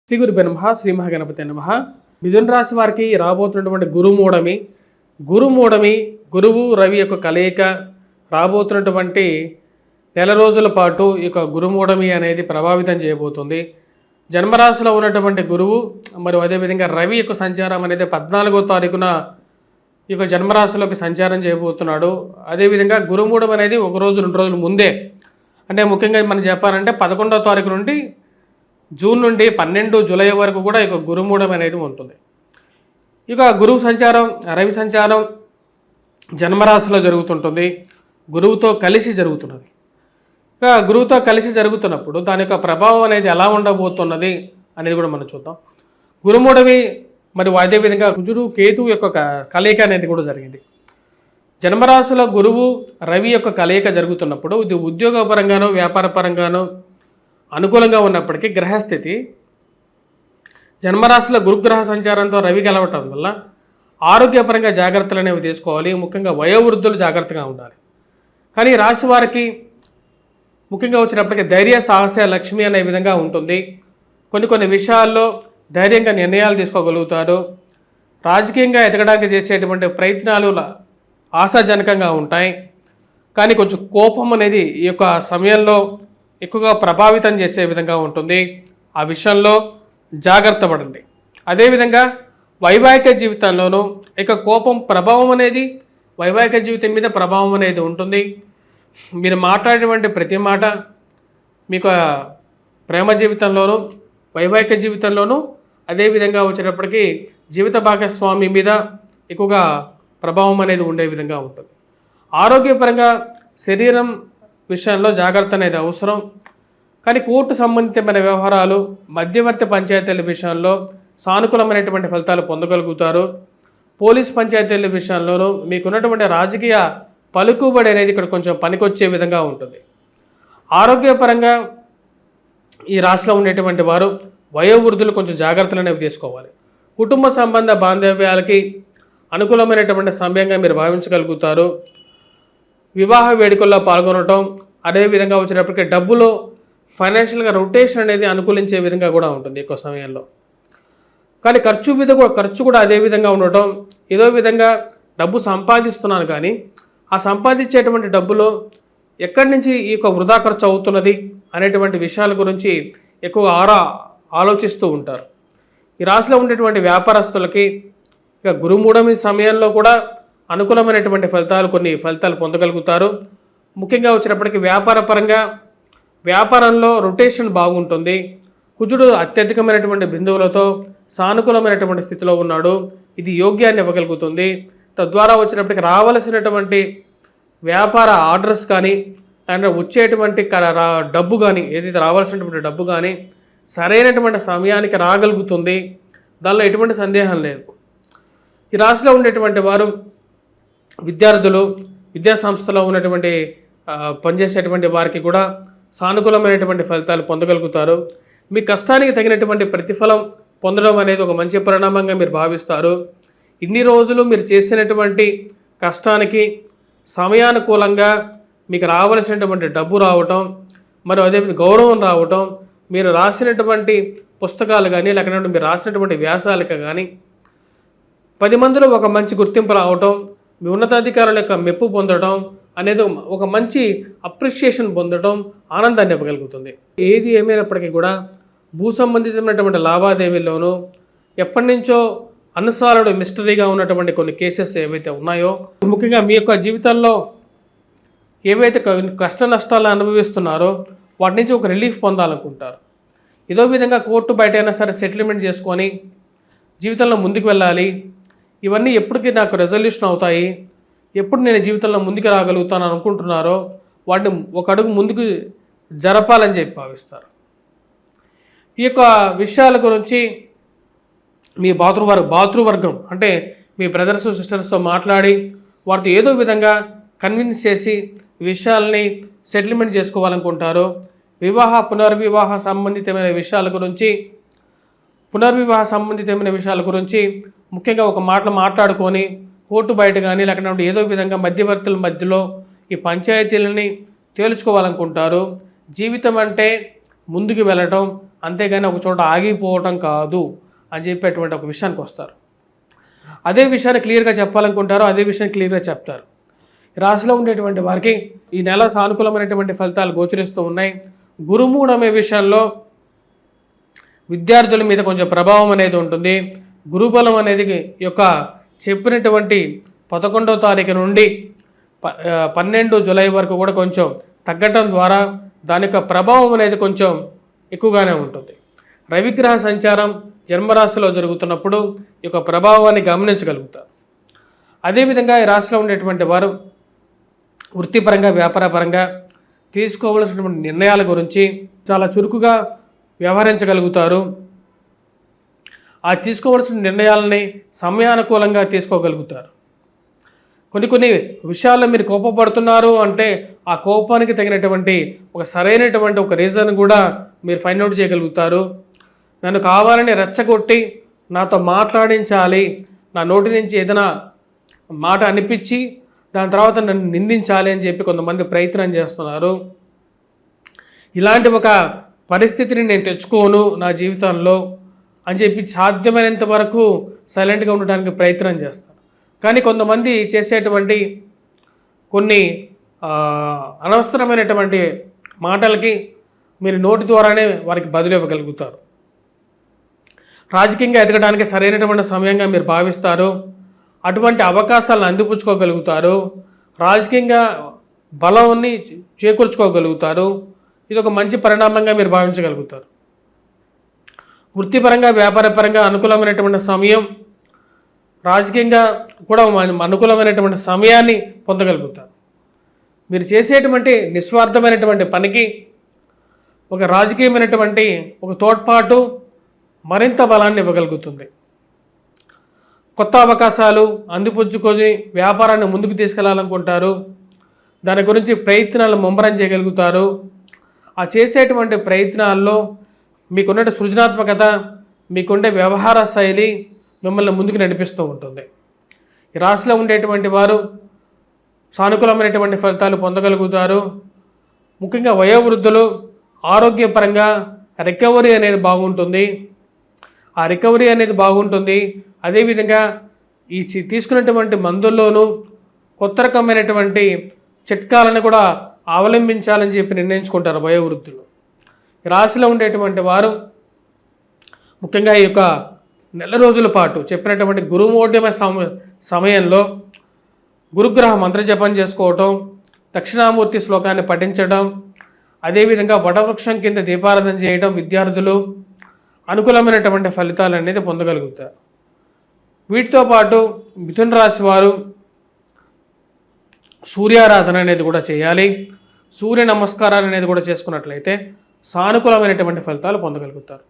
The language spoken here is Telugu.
శ్రీ గురుభ్యో నమః. శ్రీ మహాగణపతి నమః. మిథున రాశి వారికి రాబోతున్నటువంటి గురుమూఢమి గురువు రవి యొక్క కలయిక రాబోతున్నటువంటి నెల రోజుల పాటు ఈ యొక్క గురుమూఢమి అనేది ప్రభావితం చేయబోతుంది. జన్మరాశిలో ఉన్నటువంటి గురువు మరియు అదేవిధంగా రవి యొక్క సంచారం అనేది 14వ తారీఖున ఈ యొక్క జన్మరాశిలోకి సంచారం చేయబోతున్నాడు. అదేవిధంగా గురుమూఢం అనేది ఒక రోజు 2 రోజుల ముందే, అంటే ముఖ్యంగా మనం చెప్పాలంటే 11వ తారీఖు నుండి జూన్ నుండి 12 జూలై వరకు కూడా ఇక గురుమూఢం అనేది ఉంటుంది. ఇక గురువు సంచారం, రవి సంచారం జన్మరాశిలో జరుగుతుంటుంది, గురువుతో కలిసి జరుగుతున్నది. ఇక గురువుతో కలిసి జరుగుతున్నప్పుడు దాని యొక్క ప్రభావం అనేది ఎలా ఉండబోతున్నది అనేది కూడా మనం చూద్దాం. గురుమూఢమి మరియు అదేవిధంగా కుజుడు కేతువు యొక్క కలయిక అనేది కూడా జరిగింది. జన్మరాశిలో గురువు రవి యొక్క కలయిక జరుగుతున్నప్పుడు ఇది ఉద్యోగపరంగానో వ్యాపార పరంగానో అనుకూలంగా ఉన్నప్పటికీ గ్రహస్థితి జన్మరాశిలో గురుగ్రహ సంచారంతో రవి కలవటం వల్ల ఆరోగ్యపరంగా జాగ్రత్తలు అనేవి తీసుకోవాలి. ముఖ్యంగా వయోవృద్ధులు జాగ్రత్తగా ఉండాలి. కానీ రాశి వారికి ముఖ్యంగా వచ్చినప్పటికీ ధైర్య సాహస లక్ష్మి అనే విధంగా ఉంటుంది. కొన్ని విషయాల్లో ధైర్యంగా నిర్ణయాలు తీసుకోగలుగుతారు. రాజకీయంగా ఎదగడానికి చేసేటువంటి ప్రయత్నాలు ఆశాజనకంగా ఉంటాయి. కానీ కొంచెం కోపం అనేది ఈ యొక్క సమయంలో ఎక్కువగా ప్రభావితం చేసే విధంగా ఉంటుంది. ఆ విషయంలో జాగ్రత్త పడండి. అదేవిధంగా వైవాహిక జీవితంలోనూ ఇక కోపం ప్రభావం అనేది వైవాహిక జీవితం మీద ప్రభావం అనేది ఉంటుంది. మీరు మాట్లాడేటువంటి ప్రతి మాట మీకు ప్రేమ జీవితంలోనూ వైవాహిక జీవితంలోనూ అదేవిధంగా వచ్చేటప్పటికీ జీవిత భాగస్వామి మీద ఎక్కువగా ప్రభావం అనేది ఉండే విధంగా ఉంటుంది. ఆరోగ్యపరంగా శరీరం విషయంలో జాగ్రత్త అనేది అవసరం. కానీ కోర్టు సంబంధితమైన వ్యవహారాలు, మధ్యవర్తి పంచాయతీల విషయంలో సానుకూలమైనటువంటి ఫలితాలు పొందగలుగుతారు. పోలీస్ పంచాయతీల విషయంలోనూ మీకున్నటువంటి రాజకీయ పలుకుబడి అనేది ఇక్కడ కొంచెం పనికొచ్చే విధంగా ఉంటుంది. ఆరోగ్యపరంగా ఈ రాశిలో ఉండేటువంటి వారు వయోవృద్ధులు కొంచెం జాగ్రత్తలు అనేవి తీసుకోవాలి. కుటుంబ సంబంధ బాంధవ్యాలకి అనుకూలమైనటువంటి సమయంగా మీరు భావించగలుగుతారు. వివాహ వేడుకల్లో పాల్గొనటం, అదేవిధంగా వచ్చినప్పటికీ డబ్బులో ఫైనాన్షియల్గా రొటేషన్ అనేది అనుకూలించే విధంగా కూడా ఉంటుంది ఎక్కువ సమయంలో. కానీ ఖర్చు కూడా అదే విధంగా ఉండటం, ఏదో విధంగా డబ్బు సంపాదిస్తున్నాను కానీ ఆ సంపాదించేటువంటి డబ్బులో ఎక్కడి నుంచి ఈ యొక్క వృధా ఖర్చు అవుతున్నది అనేటువంటి విషయాల గురించి ఎక్కువ ఆలోచిస్తూ ఉంటారు. ఈ రాశిలో ఉండేటువంటి వ్యాపారస్తులకి ఇక గురుమూఢమి సమయంలో కూడా అనుకూలమైనటువంటి కొన్ని ఫలితాలు పొందగలుగుతారు. ముఖ్యంగా వచ్చినప్పటికీ వ్యాపార పరంగా వ్యాపారంలో రొటేషన్ బాగుంటుంది. కుజుడు అత్యధికమైనటువంటి బిందువులతో సానుకూలమైనటువంటి స్థితిలో ఉన్నాడు. ఇది యోగ్యాన్ని ఇవ్వగలుగుతుంది. తద్వారా వచ్చినప్పటికీ రావలసినటువంటి వ్యాపార ఆర్డర్స్ కానీ అండ్ వచ్చేటువంటి డబ్బు కానీ ఏదైతే రావాల్సినటువంటి డబ్బు కానీ సరైనటువంటి సమయానికి రాగలుగుతుంది. దానిలో ఎటువంటి సందేహం లేదు. ఈ రాశిలో ఉండేటువంటి వారు విద్యార్థులు, విద్యా సంస్థలో ఉన్నటువంటి పనిచేసేటువంటి వారికి కూడా సానుకూలమైనటువంటి ఫలితాలు పొందగలుగుతారు. మీ కష్టానికి తగినటువంటి ప్రతిఫలం పొందడం అనేది ఒక మంచి పరిణామంగా మీరు భావిస్తారు. ఇన్ని రోజులు మీరు చేసినటువంటి కష్టానికి సమయానుకూలంగా మీకు రావలసినటువంటి డబ్బు రావటం, మరియు అదేవిధంగా గౌరవం రావటం, మీరు రాసినటువంటి పుస్తకాలు కానీ లేకపోతే మీరు రాసినటువంటి వ్యాసాలకు కానీ 10 మందిలో ఒక మంచి గుర్తింపు రావటం, మీ ఉన్నతాధికారుల యొక్క మెప్పు పొందడం అనేది ఒక మంచి అప్రిషియేషన్ పొందడం ఆనందాన్ని ఇవ్వగలుగుతుంది. ఏది ఏమైనప్పటికీ కూడా భూ సంబంధితమైనటువంటి లావాదేవీల్లోనూ ఎప్పటి నుంచో అన్సాల్వ్డ్ మిస్టరీగా ఉన్నటువంటి కొన్ని కేసెస్ ఏవైతే ఉన్నాయో, ముఖ్యంగా మీ యొక్క జీవితంలో ఏవైతే కష్ట నష్టాలు అనుభవిస్తున్నారో వాటి నుంచి ఒక రిలీఫ్ పొందాలనుకుంటారు. ఏదో విధంగా కోర్టు బయట అయినా సరే సెటిల్మెంట్ చేసుకొని జీవితంలో ముందుకు వెళ్ళాలి. ఇవన్నీ ఎప్పటికీ నాకు రెజల్యూషన్ అవుతాయి, ఎప్పుడు నేను జీవితంలో ముందుకు రాగలుగుతాను అనుకుంటున్నారో వాటిని ఒక అడుగు ముందుకు జరపాలని చెప్పి భావిస్తారు. ఈ యొక్క విషయాల గురించి మీ భాతృవర్గం అంటే మీ బ్రదర్స్ సిస్టర్స్తో మాట్లాడి వారితో ఏదో విధంగా కన్విన్స్ చేసి విషయాల్ని సెటిల్మెంట్ చేసుకోవాలనుకుంటారు. పునర్వివాహ సంబంధితమైన విషయాల గురించి ముఖ్యంగా ఒక మాట్లాడుకొని కోర్టు బయట కానీ లేకపోతే ఏదో విధంగా మధ్యవర్తుల మధ్యలో ఈ పంచాయతీలని తేల్చుకోవాలనుకుంటారు. జీవితం అంటే ముందుకు వెళ్ళటం, అంతేగాని ఒక చోట ఆగిపోవటం కాదు అని చెప్పేటువంటి ఒక విషయానికి వస్తారు. అదే విషయాన్ని క్లియర్గా చెప్పాలనుకుంటారో అదే విషయాన్ని క్లియర్గా చెప్తారు. రాశిలో ఉండేటువంటి వారికి ఈ నెల సానుకూలమైనటువంటి ఫలితాలు గోచరిస్తూ ఉన్నాయి. గురుమూఢమే విషయంలో విద్యార్థుల మీద కొంచెం ప్రభావం అనేది ఉంటుంది. గురుబలం అనేది యొక్క చెప్పినటువంటి 11వ తారీఖు నుండి 12 జూలై వరకు కూడా కొంచెం తగ్గటం ద్వారా దాని యొక్క ప్రభావం అనేది కొంచెం ఎక్కువగానే ఉంటుంది. రవిగ్రహ సంచారం జన్మరాశిలో జరుగుతున్నప్పుడు ఈ యొక్క ప్రభావాన్ని గమనించగలుగుతారు. అదేవిధంగా ఈ రాశిలో ఉండేటువంటి వారు వృత్తిపరంగా వ్యాపారపరంగా తీసుకోవలసినటువంటి నిర్ణయాల గురించి చాలా చురుకుగా వ్యవహరించగలుగుతారు. ఆ తీసుకోవలసిన నిర్ణయాలని సమయానుకూలంగా తీసుకోగలుగుతారు. కొన్ని విషయాల్లో మీరు కోపపడుతున్నారు అంటే ఆ కోపానికి తగినటువంటి ఒక సరైనటువంటి ఒక రీజన్ కూడా మీరు ఫైండ్ అవుట్ చేయగలుగుతారు. నన్ను కావాలని రెచ్చగొట్టి నాతో మాట్లాడించాలి, నా నోటి నుంచి ఏదైనా మాట అనిపించి దాని తర్వాత నన్ను నిందించాలి అని చెప్పి కొంతమంది ప్రయత్నం చేస్తున్నారు. ఇలాంటి ఒక పరిస్థితిని నేను తెచ్చుకోను నా జీవితంలో అని చెప్పి సాధ్యమైనంత వరకు సైలెంట్గా ఉండడానికి ప్రయత్నం చేస్తారు. కానీ కొంతమంది చేసేటువంటి కొన్ని అనవసరమైనటువంటి మాటలకి మీరు నోటి ద్వారానే వారికి బదులు ఇవ్వగలుగుతారు. రాజకీయంగా ఎదగడానికి సరైనటువంటి సమయంగా మీరు భావిస్తారు. అటువంటి అవకాశాలను అందిపుచ్చుకోగలుగుతారు. రాజకీయంగా బలాన్ని చేకూర్చుకోగలుగుతారు. ఇది ఒక మంచి పరిణామంగా మీరు భావించగలుగుతారు. వృత్తిపరంగా వ్యాపారపరంగా అనుకూలమైనటువంటి సమయం, రాజకీయంగా కూడా అనుకూలమైనటువంటి సమయాన్ని పొందగలుగుతారు. మీరు చేసేటువంటి నిస్వార్థమైనటువంటి పనికి ఒక రాజకీయమైనటువంటి ఒక తోడ్పాటు మరింత బలాన్ని ఇవ్వగలుగుతుంది. కొత్త అవకాశాలు అందిపుచ్చుకొని వ్యాపారాన్ని ముందుకు తీసుకెళ్లాలనుకుంటారు. దాని గురించి ప్రయత్నాలు ముమ్మరం చేయగలుగుతారు. ఆ చేసేటువంటి ప్రయత్నాల్లో మీకున్న సృజనాత్మకత, మీకుండే వ్యవహార శైలి మిమ్మల్ని ముందుకు నడిపిస్తూ ఉంటుంది. ఈ రాశిలో ఉండేటువంటి వారు సానుకూలమైనటువంటి ఫలితాలు పొందగలుగుతారు. ముఖ్యంగా వయోవృద్ధులు ఆరోగ్యపరంగా రికవరీ అనేది బాగుంటుంది. ఆ రికవరీ అనేది బాగుంటుంది. అదేవిధంగా ఈ తీసుకున్నటువంటి మందుల్లోనూ కొత్త రకమైనటువంటి చిట్కాలను కూడా అవలంబించాలని చెప్పి నిర్ణయించుకుంటారు వయోవృద్ధులు. ఈ రాశిలో ఉండేటువంటి వారు ముఖ్యంగా ఈ యొక్క నెల రోజుల పాటు చెప్పినటువంటి గురుమూఢ్యమ సమయంలో గురుగ్రహ మంత్రజపం చేసుకోవటం, దక్షిణామూర్తి శ్లోకాన్ని పఠించడం, అదేవిధంగా వటవృక్షం కింద దీపారాధన చేయడం విద్యార్థులు అనుకూలమైనటువంటి ఫలితాలు అనేది పొందగలుగుతారు. వీటితో పాటు మిథున రాశి వారు సూర్యారాధన అనేది కూడా చేయాలి. సూర్య నమస్కారాలు అనేది కూడా చేసుకున్నట్లయితే సానుకూలమైనటువంటి ఫలితాలు పొందగలుగుతారు.